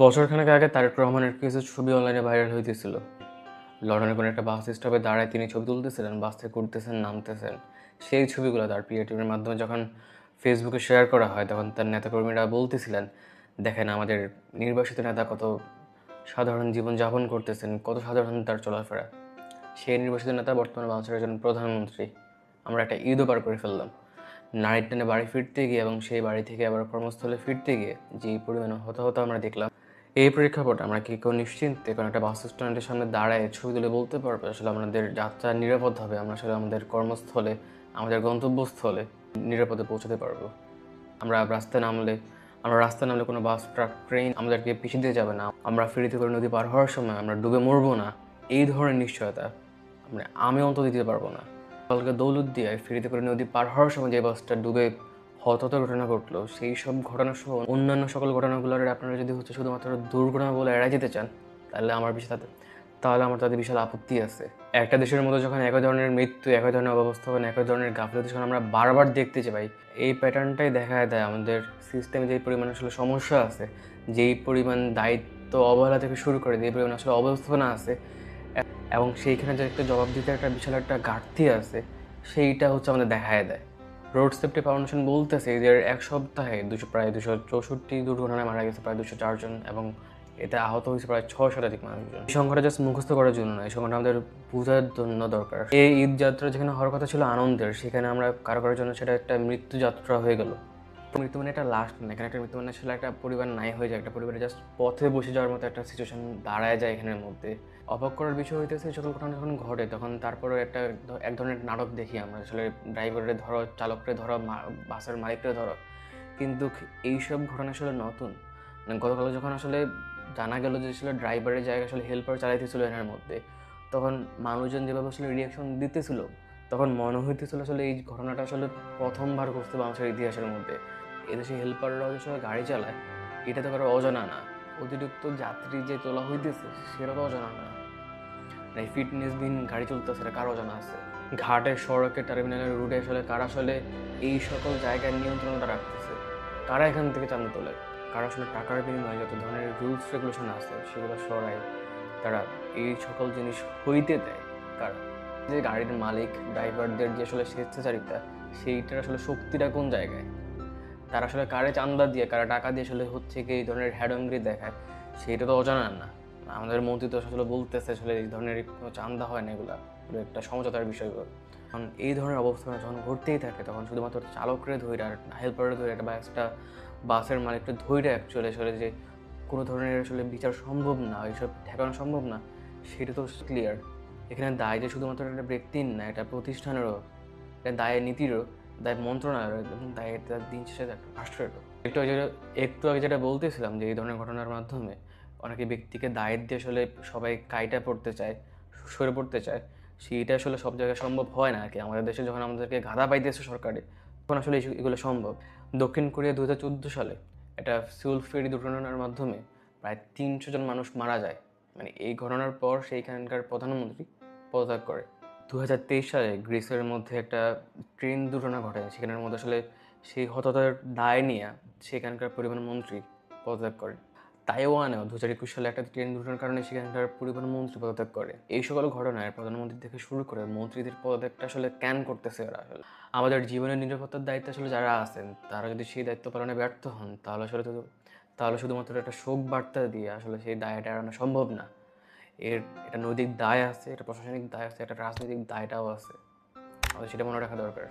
বছরখানেক আগে তারেক রহমানের কিছু ছবি অনলাইনে ভাইরাল হইতেছিল। লন্ডনের কোনো একটা বাস স্টপে দাঁড়ায় তিনি ছবি তুলতেছিলেন, বাস থেকে উঠতেছেন, নামতেছেন। সেই ছবিগুলো তার প্রিয় টিমের মাধ্যমে যখন ফেসবুকে শেয়ার করা হয়, তখন তার নেতাকর্মীরা বলতেছিলেন, দেখেন আমাদের নির্বাসিত নেতা কত সাধারণ জীবনযাপন করতেছেন, কত সাধারণ তার চলাফেরা। সেই নির্বাসিত নেতা বর্তমানে বাংলাদেশের একজন প্রধানমন্ত্রী। আমরা একটা ঈদও পার করে ফেললাম। নাইট টেনে বাড়ি ফিরতে গিয়ে এবং সেই বাড়ি থেকে আবার কর্মস্থলে ফিরতে গিয়ে যে পরিমাণ হতাহত আমরা দেখলাম, এই প্রেক্ষাপটে আমরা কি কেউ নিশ্চিন্তে কোনো একটা বাস স্ট্যান্ডের সামনে দাঁড়ায় ছবি তুলে বলতে পারবো আসলে আমাদের যাত্রা নিরাপদ হবে, আমরা আসলে আমাদের কর্মস্থলে, আমাদের গন্তব্যস্থলে নিরাপদে পৌঁছাতে পারবো? আমরা রাস্তায় নামলে কোনো বাস, ট্রাক, ট্রেন আমাদেরকে পিছিয়ে দিয়ে যাবে না। আমরা ফেরিতে করে নদী পার হওয়ার সময় আমরা ডুবে মরবো না, এই ধরনের নিশ্চয়তা আমি অন্তত দিতে পারবো না। কালকে দৌলতদিয়ায় ফেরিতে করে নদী পার হওয়ার সময় যে বাসটা ডুবে হতাহত ঘটনা ঘটলো, সেই সব ঘটনা সহ অন্যান্য সকল ঘটনাগুলোর আপনারা যদি শুধুমাত্র দুর্ঘটনা বলে এড়াই যেতে চান, তাহলে আমার তাদের বিশাল আপত্তি আছে। একটা দেশের মধ্যে যখন একই ধরনের মৃত্যু, একই ধরনের অব্যবস্থাপনা, একই ধরনের গাফিলতি যখন আমরা বারবার দেখতে চাই, এই প্যাটার্নটাই দেখা দেয় আমাদের সিস্টেমে যেই পরিমাণ আসলে সমস্যা আছে, যেই পরিমাণ দায়িত্ব অবহেলা থেকে শুরু করে যেই পরিমাণ আসলে অব্যবস্থাপনা আছে, এবং সেইখানে যে একটা জবাবদিহিতে একটা বিশাল একটা ঘাটতি আছে, সেইটা আমাদের দেখায় দেয়। রোড সেফটি ফাউন্ডেশন বলতেছে যে এক সপ্তাহে প্রায় 264 দুর্ঘটনায় মারা গেছে প্রায় 204 জন, এবং এতে আহত হয়েছে প্রায় 6 শতাধিক মানুষজন। এই সংখ্যাটা জাস্ট মুখস্থ করার জন্য না, এই সংখ্যাটা আমাদের বোঝার জন্য দরকার। এই ঈদ যাত্রা যেখানে হওয়ার কথা ছিল আনন্দের, সেখানে আমরা কারো কারোর জন্য সেটা একটা মৃত্যু যাত্রা হয়ে গেল। মৃত্যু মানে একটা লাস্ট না, এখানে একটা মৃত্যু মানে আসলে একটা পরিবার নাই হয়ে যায়, একটা পরিবারে জাস্ট পথে বসে যাওয়ার মতো একটা সিচুয়েশন দাঁড়ায় যায় এখানের মধ্যে। অবাক করার বিষয় হইতেছে সকল ঘটনা যখন ঘটে তখন তারপরে এক ধরনের নাটক দেখি আমরা, আসলে ড্রাইভারে ধরো, চালকরে ধরো, বাসের মালিকরে ধরো, কিন্তু এইসব ঘটনা আসলে নতুন। মানে গতকাল যখন আসলে জানা গেল যে আসলে ড্রাইভারের জায়গায় আসলে হেল্পার চালাইতেছিল এনার মধ্যে, তখন মানুষজন যেভাবে আসলে রিয়াকশন দিতেছিল, তখন মনে হইতেছিল আসলে এই ঘটনাটা আসলে প্রথমবার ঘটছে বাংলাদেশের ইতিহাসের মধ্যে। এদেশে হেল্পাররাও যে সময় গাড়ি চালায়, এটা তো কারো অজানা না। অতিরিক্ত যাত্রী যে তোলা হইতেছে সেটা তো অজানা না। এই ফিটনেসবিহীন গাড়ি চলতেছে এটা কারো অজানা আছে। ঘাটে, সড়কে, টার্মিনালের রুটে আসলে কারা আসলে এই সকল জায়গায় নিয়ন্ত্রণটা রাখতেছে, কারা এখান থেকে চাঁদা তোলে, কারা আসলে টাকার বিনিময়ে যত ধরনের রুলস রেগুলেশন আছে সেগুলো সরায়, তারা এই সকল জিনিস হইতে দেয় কারা? যে গাড়ির মালিক, ড্রাইভারদের যে আসলে স্বেচ্ছাচারিতা, সেইটার আসলে শক্তিটা কোন জায়গায়? তারা আসলে কারে চান্দা দিয়ে, কারা টাকা দিয়ে আসলে কি এই ধরনের হ্যাডমগিরি দেখায়, সেইটা তো অজানা না। আমাদের মন্ত্রী তো আসলে বলতেছে আসলে এই ধরনের কোনো চান্দা হয় না, এগুলা একটা সমঝোতার বিষয়। কারণ এই ধরনের অবস্থা যখন ঘটতেই থাকে, তখন শুধুমাত্র চালকরে ধরে আর হেল্পারে ধরে বা একটা বাসের মালিককে ধরে অ্যাকচুয়ালি আসলে যে কোনো ধরনের আসলে বিচার সম্ভব না, এইসব ঠেকানো সম্ভব না, সেটা তো ক্লিয়ার। এখানে দায় যে শুধুমাত্র একটা ব্যক্তির না, এটা প্রতিষ্ঠানেরও, এটা দায় নীতিরও, দায় মন্ত্রণালয়ের, এবং দায় দিন শেষে একটা রাষ্ট্রেরও। একটু আগে যেটা বলতেছিলাম যে এই ধরনের ঘটনার মাধ্যমে অনেকে ব্যক্তিকে দায়ের দিয়ে আসলে সবাই কাইটা পড়তে চায়, সরে পড়তে চায়, সেইটা আসলে সব জায়গায় সম্ভব হয় না আর কি। আমাদের দেশে যখন আমাদেরকে গাধা পাইতেছে সরকারে, তখন আসলে এগুলো সম্ভব। দক্ষিণ কোরিয়া 2014 সালে একটা সিউল ফেরি দুর্ঘটনার মাধ্যমে প্রায় 300 জন মানুষ মারা যায়। মানে এই ঘটনার পর সেইখানকার প্রধানমন্ত্রী পদত্যাগ করে। 2023 সালে গ্রিসের মধ্যে একটা ট্রেন দুর্ঘটনা ঘটে, সেখানের মধ্যে আসলে সেই হতাহতের দায় নিয়ে সেখানকার পরিবহন মন্ত্রী পদত্যাগ করে। তাইওয়ানেও 2021 সালে একটা ট্রেন দুর্ঘটনার কারণে সেখানকার পরিবহন মন্ত্রী পদত্যাগ করে। এই সকল ঘটনায় প্রধানমন্ত্রী থেকে শুরু করে মন্ত্রীদের পদত্যাগটা আসলে ক্যান করতেছে ওরা। আসলে আমাদের জীবনের নিরাপত্তার দায়িত্ব আসলে যারা আছেন, তারা যদি সেই দায়িত্ব পালনে ব্যর্থ হন, তাহলে শুধুমাত্র একটা শোক বার্তা দিয়ে আসলে সেই দায়টা এড়ানো সম্ভব না। এটা নৈতিক দায় আছে, এটা প্রশাসনিক দায় আছে, এটা রাজনৈতিক দায়টাও আছে। আমাদের সেটা মনে রাখা দরকার।